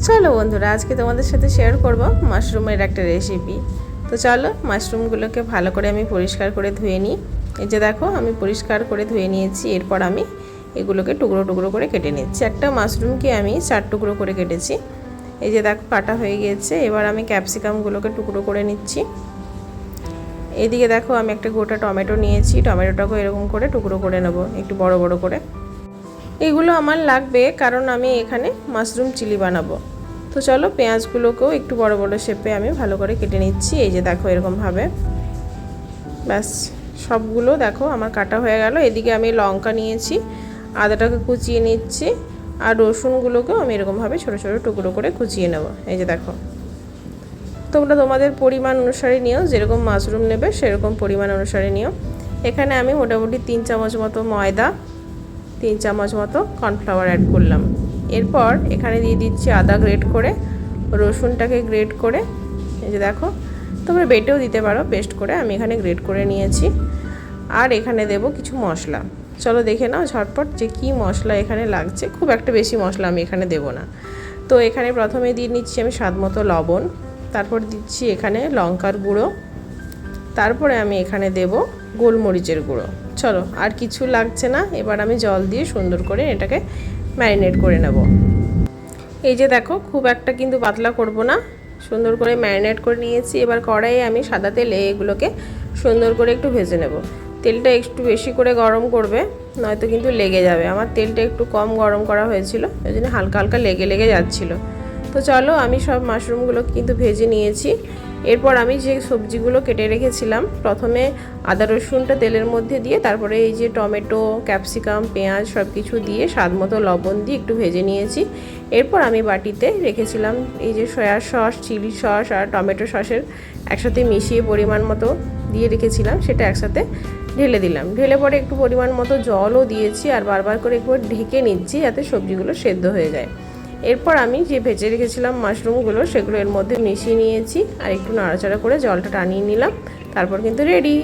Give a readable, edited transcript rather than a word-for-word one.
চলো বন্ধুরা, আজকে তোমাদের সাথে শেয়ার করব মাশরুমের একটা রেসিপি। তো চলো মাশরুমগুলোকে ভালো করে আমি পরিষ্কার করে ধুয়ে নিই। এই যে দেখো, আমি পরিষ্কার করে ধুয়ে নিয়েছি। এরপর আমি এগুলোকে টুকরো টুকরো করে কেটে নিচ্ছি। একটা মাশরুমকে আমি 4 টুকরো করে কেটেছি। এই যে দেখো, কাটা হয়ে গিয়েছে। এবার আমি ক্যাপসিকামগুলোকে টুকরো করে নিচ্ছি। এইদিকে দেখো, আমি একটা গোটা টমেটো নিয়েছি। টমেটোটাকে এরকম করে টুকরো করে নেব, একটু বড় বড় করে। এগুলো আমার লাগবে কারণ আমি এখানে মাশরুম চিলি বানাবো। তো চলো পেঁয়াজগুলোকেও একটু বড় বড় শেপে আমি ভালো করে কেটে নিচ্ছি। এই যে দেখো, এরকমভাবে। ব্যাস, সবগুলো দেখো আমার কাটা হয়ে গেল। এদিকে আমি লঙ্কা নিয়েছি, আদাটাকে কুচিয়ে নিচ্ছি, আর রসুনগুলোকেও আমি এরকমভাবে ছোটো ছোটো টুকরো করে কুচিয়ে নেব। এই যে দেখো, তোমরা তোমাদের পরিমাণ অনুসারে নিও, যেরকম মাশরুম নেবে সেরকম পরিমাণ অনুসারে নিও। এখানে আমি মোটামুটি 3 চামচ মতো ময়দা, 3 চামচ মতো কর্নফ্লাওয়ার অ্যাড করলাম। এরপর এখানে দিয়ে দিচ্ছি আদা গ্রেট করে, রসুনটাকে গ্রেট করে। এই যে দেখো, তোমরা বেটেও দিতে পারো, পেস্ট করে। আমি এখানে গ্রেট করে নিয়েছি। আর এখানে দেব কিছু মশলা। চলো দেখে নাও ঝটপট যে কি মশলা এখানে লাগছে। খুব একটা বেশি মশলা আমি এখানে দেব না। তো এখানে প্রথমে দিয়ে নিচ্ছি আমি স্বাদ মতো লবণ, তারপর দিচ্ছি এখানে লঙ্কার গুঁড়ো, তারপরে আমি এখানে দেব গোলমরিচের গুঁড়ো। চলো, আর কিছু লাগছে না। এবার আমি জল দিয়ে সুন্দর করে এটাকে ম্যারিনেট করে নেব। এই যে দেখো, খুব একটা কিন্তু পাতলা করব না, সুন্দর করে ম্যারিনেট করে নিয়েছি। এবার কড়াইয়ে আমি সাদা তেলে এগুলোকে সুন্দর করে একটু ভেজে নেব। তেলটা একটু বেশি করে গরম করবে, নয়তো কিন্তু লেগে যাবে। আমার তেলটা একটু কম গরম করা হয়েছিল, ওই জন্য হালকা হালকা লেগে লেগে যাচ্ছিলো। তো চলো, আমি সব মাশরুমগুলো কিন্তু ভেজে নিয়েছি। এরপর আমি যে সবজিগুলো কেটে রেখেছিলাম, প্রথমে আদা রসুনটা তেলের মধ্যে দিয়ে, তারপরে এই যে টমেটো, ক্যাপসিকাম, পেঁয়াজ সব কিছু দিয়ে স্বাদ মতো লবণ দিয়ে একটু ভেজে নিয়েছি। এরপর আমি বাটিতে রেখেছিলাম এই যে সয়া সস, চিলি সস আর টমেটো সসের একসাথে মিশিয়ে পরিমাণ মতো দিয়ে রেখেছিলাম, সেটা একসাথে ঢেলে দিলাম। ঢেলে পরে একটু পরিমাণ মতো জলও দিয়েছি, আর বারবার করে একবার ঢেকে নিচ্ছি যাতে সবজিগুলো সেদ্ধ হয়ে যায়। এরপর আমি যে ভেজে রেখেছিলাম মাশরুমগুলো, সেগুলো এর মধ্যে মিশিয়ে নিয়েছি, আর একটু নাড়াচাড়া করে জলটা টানিয়ে নিলাম। তারপর কিন্তু রেডি।